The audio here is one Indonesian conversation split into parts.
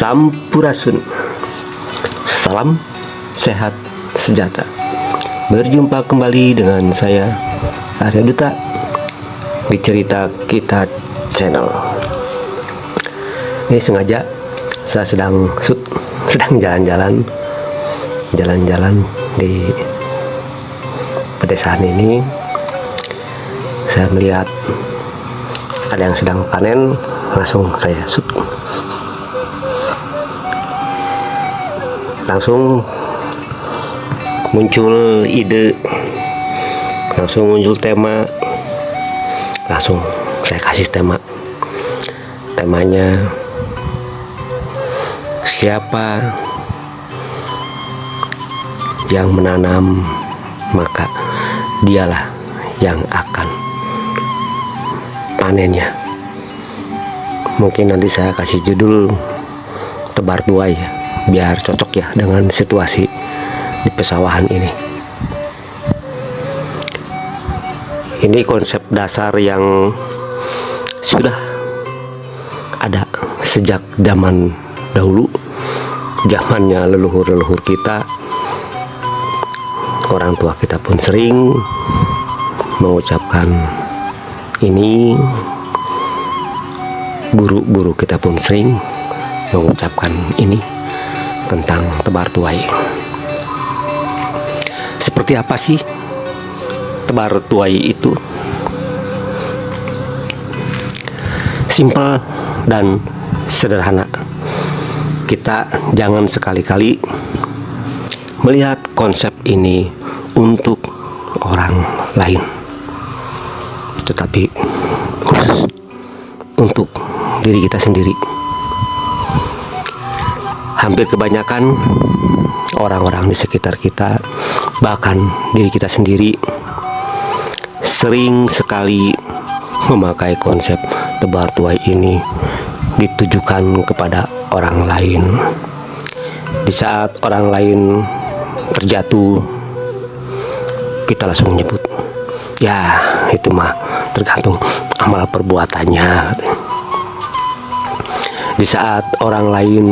Sampurasun. Salam sehat sejahtera. Berjumpa kembali dengan saya Arya Duta di Cerita Kita Channel. Ini sengaja saya sedang jalan-jalan di pedesaan ini. Saya melihat ada yang sedang panen, langsung saya shoot. Langsung muncul ide, langsung muncul tema, langsung saya kasih temanya siapa yang menanam maka dialah yang akan panennya. Mungkin nanti saya kasih judul tebar tuai ya, biar cocok ya dengan situasi di pesawahan ini. Ini konsep dasar yang sudah ada sejak zaman dahulu, zamannya leluhur-leluhur kita. Orang tua kita pun sering mengucapkan ini, guru-guru kita pun sering mengucapkan ini tentang tebar tuai. Seperti apa sih tebar tuai itu? Simpel dan sederhana. Kita jangan sekali-kali melihat konsep ini untuk orang lain, tetapi khusus untuk diri kita sendiri. Hampir kebanyakan orang-orang di sekitar kita, bahkan diri kita sendiri, sering sekali memakai konsep tebar tuai ini ditujukan kepada orang lain. Di saat orang lain terjatuh, kita langsung menyebut, ya itu mah tergantung amal perbuatannya. Di saat orang lain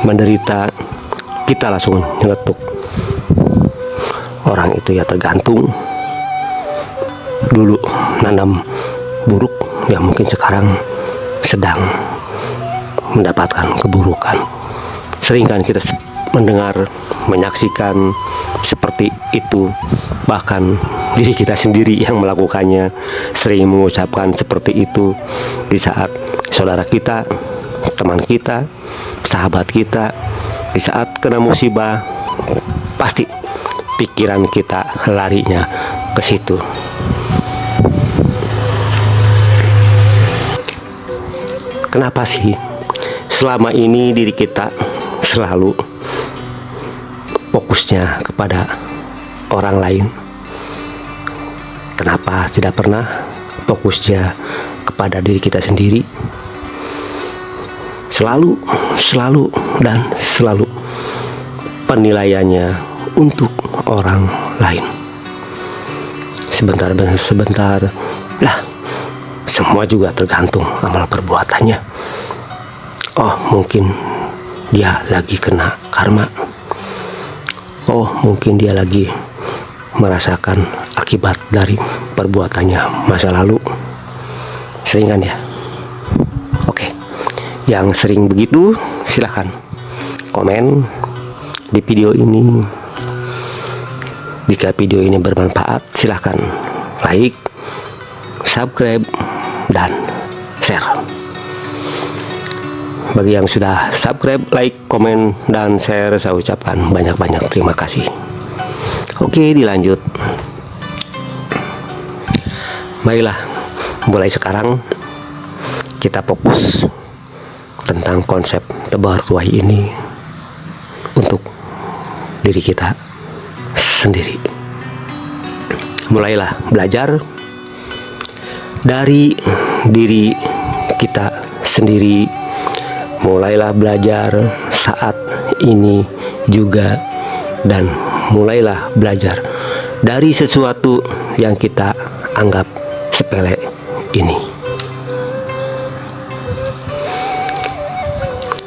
menderita, kita langsung nyeletuk, orang itu ya tergantung dulu nanam buruk, ya mungkin sekarang sedang mendapatkan keburukan. Sering kan kita mendengar, menyaksikan seperti itu. Bahkan diri kita sendiri yang melakukannya sering mengucapkan seperti itu di saat saudara kita, teman kita, sahabat kita, di saat kena musibah, pasti pikiran kita larinya ke situ. Kenapa sih selama ini diri kita selalu fokusnya kepada orang lain? Kenapa tidak pernah fokusnya kepada diri kita sendiri? Selalu penilaiannya untuk orang lain. Sebentar lah, semua juga tergantung amal perbuatannya. Oh, mungkin dia lagi kena karma. Oh, mungkin dia lagi merasakan akibat dari perbuatannya masa lalu. Sering kan ya? Oke, yang sering begitu silahkan komen di video ini. Jika video ini bermanfaat, silahkan like, subscribe, dan share. Bagi yang sudah subscribe, like, komen, dan share, saya ucapkan banyak-banyak terima kasih. Oke, dilanjut. Baiklah, mulai sekarang kita fokus tentang konsep tebar tuai ini untuk diri kita sendiri. Mulailah belajar dari diri kita sendiri. Mulailah belajar saat ini juga, dan mulailah belajar dari sesuatu yang kita anggap sepele ini.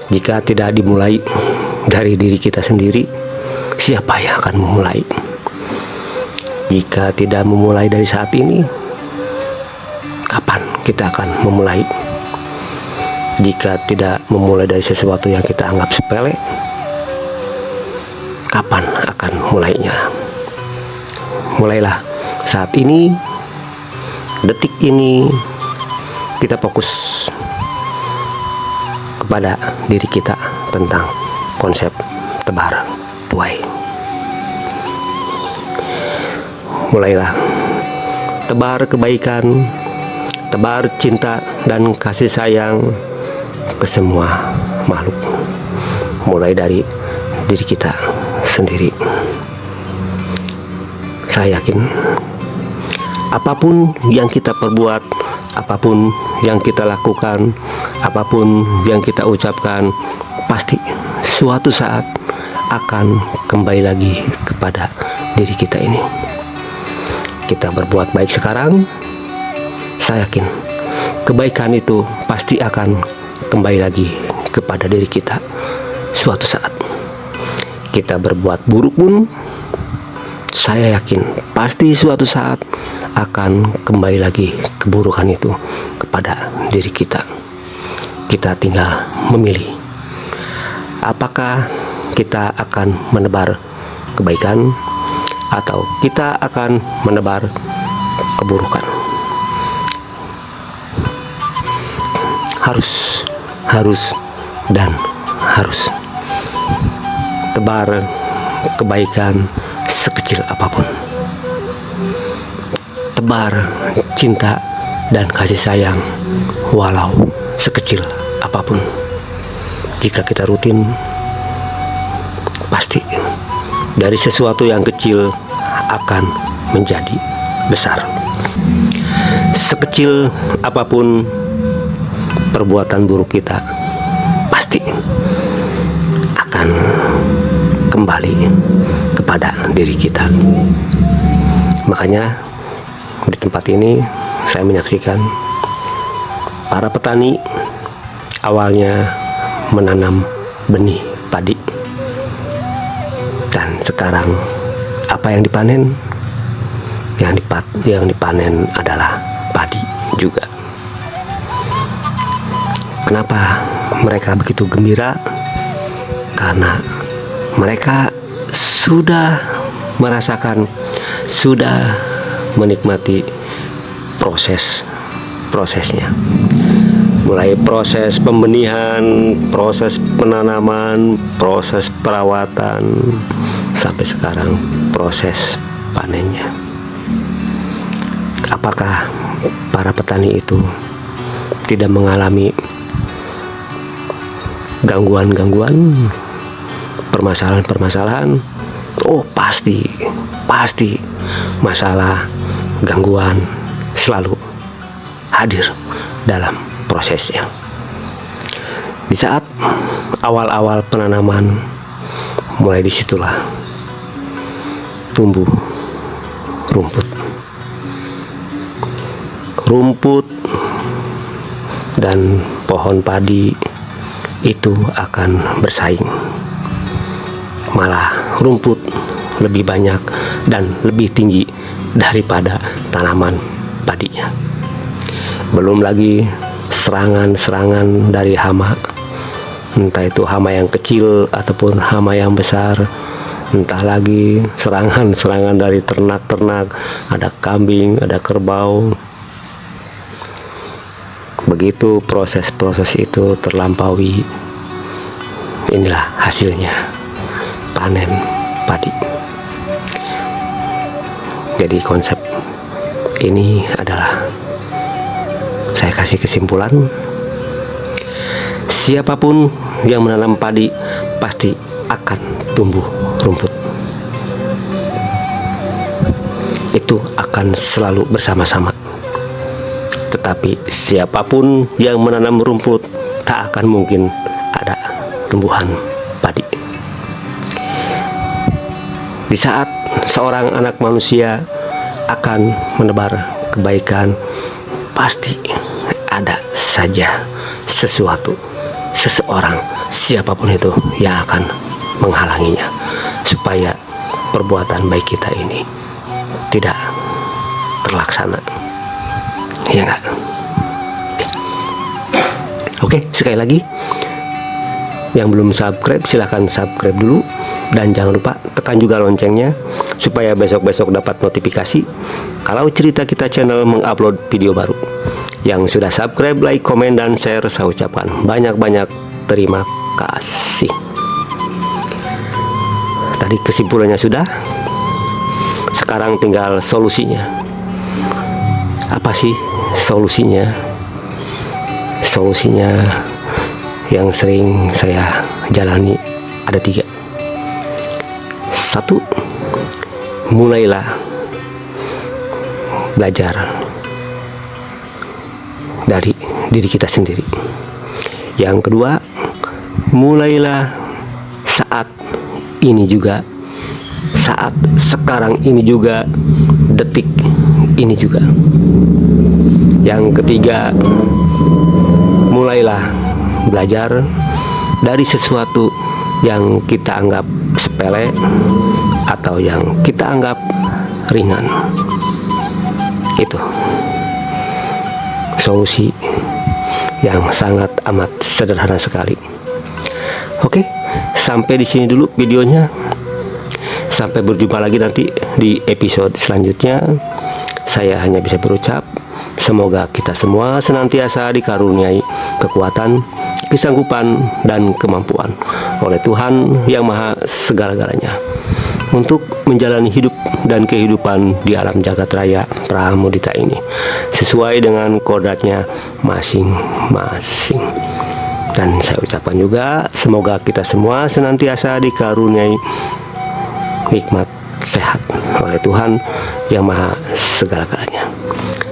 Jika tidak dimulai dari diri kita sendiri, siapa yang akan memulai? Jika tidak memulai dari saat ini, kapan kita akan memulai? Jika tidak memulai dari sesuatu yang kita anggap sepele, kapan akan mulainya? Mulailah saat ini, detik ini. Kita fokus kepada diri kita tentang konsep tebar tuai. Mulailah tebar kebaikan, tebar cinta dan kasih sayang ke semua makhluk, mulai dari diri kita sendiri. Saya yakin apapun yang kita perbuat, apapun yang kita lakukan, apapun yang kita ucapkan, pasti suatu saat akan kembali lagi kepada diri kita ini. Kita berbuat baik sekarang, saya yakin kebaikan itu pasti akan kembali lagi kepada diri kita suatu saat. Kita berbuat buruk pun, saya yakin pasti suatu saat akan kembali lagi keburukan itu kepada diri kita. Kita tinggal memilih, apakah kita akan menebar kebaikan atau kita akan menebar keburukan. Harus dan harus tebar kebaikan sekecil apapun. Tebar cinta dan kasih sayang walau sekecil apapun. Jika kita rutin, pasti dari sesuatu yang kecil akan menjadi besar. Sekecil apapun perbuatan buruk kita, pasti akan kembali kepada diri kita. Makanya di tempat ini saya menyaksikan para petani awalnya menanam benih padi, dan sekarang apa yang dipanen? Yang dipanen adalah padi juga. Kenapa mereka begitu gembira? Karena mereka sudah merasakan, sudah menikmati prosesnya. Mulai proses pembenihan, proses penanaman, proses perawatan, sampai sekarang proses panennya. Apakah para petani itu tidak mengalami gangguan-gangguan, permasalahan-permasalahan? Oh, pasti masalah, gangguan selalu hadir dalam prosesnya. Di saat awal-awal penanaman, mulai disitulah tumbuh rumput dan pohon padi itu akan bersaing. Malah rumput lebih banyak dan lebih tinggi daripada tanaman padinya. Belum lagi serangan-serangan dari hama, entah itu hama yang kecil ataupun hama yang besar, entah lagi serangan-serangan dari ternak-ternak, ada kambing, ada kerbau. Begitu proses-proses itu terlampaui, inilah hasilnya panen padi. Jadi konsep ini adalah, saya kasih kesimpulan, siapapun yang menanam padi pasti akan tumbuh rumput. Itu akan selalu bersama-sama. Tetapi siapapun yang menanam rumput, tak akan mungkin ada tumbuhan padi. Di saat seorang anak manusia akan menebar kebaikan, pasti ada saja sesuatu seseorang, siapapun itu yang akan menghalanginya, supaya perbuatan baik kita ini tidak terlaksana. Ya enggak? Oke, sekali lagi, yang belum subscribe silahkan subscribe dulu, dan jangan lupa tekan juga loncengnya supaya besok-besok dapat notifikasi kalau Cerita Kita channel mengupload video baru. Yang sudah subscribe, like, komen, dan share, saya ucapkan banyak-banyak terima kasih. Tadi kesimpulannya sudah, sekarang tinggal solusinya. Apa sih solusinya? Solusinya yang sering saya jalani ada 3. 1, mulailah belajar dari diri kita sendiri. Yang kedua, mulailah saat ini juga, saat sekarang ini juga, detik ini juga. Yang ketiga, mulailah belajar dari sesuatu yang kita anggap sepele atau yang kita anggap ringan. Itu solusi yang sangat amat sederhana sekali. Oke, sampai di sini dulu videonya. Sampai berjumpa lagi nanti di episode selanjutnya. Saya hanya bisa berucap, semoga kita semua senantiasa dikaruniai kekuatan, kesanggupan, dan kemampuan oleh Tuhan Yang Maha Segala-galanya untuk menjalani hidup dan kehidupan di alam jagat raya Pramudita ini sesuai dengan kodratnya masing-masing. Dan saya ucapkan juga, semoga kita semua senantiasa dikaruniai nikmat sehat oleh Tuhan Yang Maha Segala-galanya.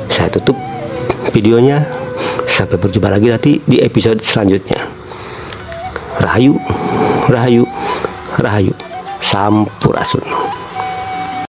Saya tutup videonya. Sampai berjumpa lagi nanti di episode selanjutnya. Rahayu, rahayu, rahayu. Sampurasun.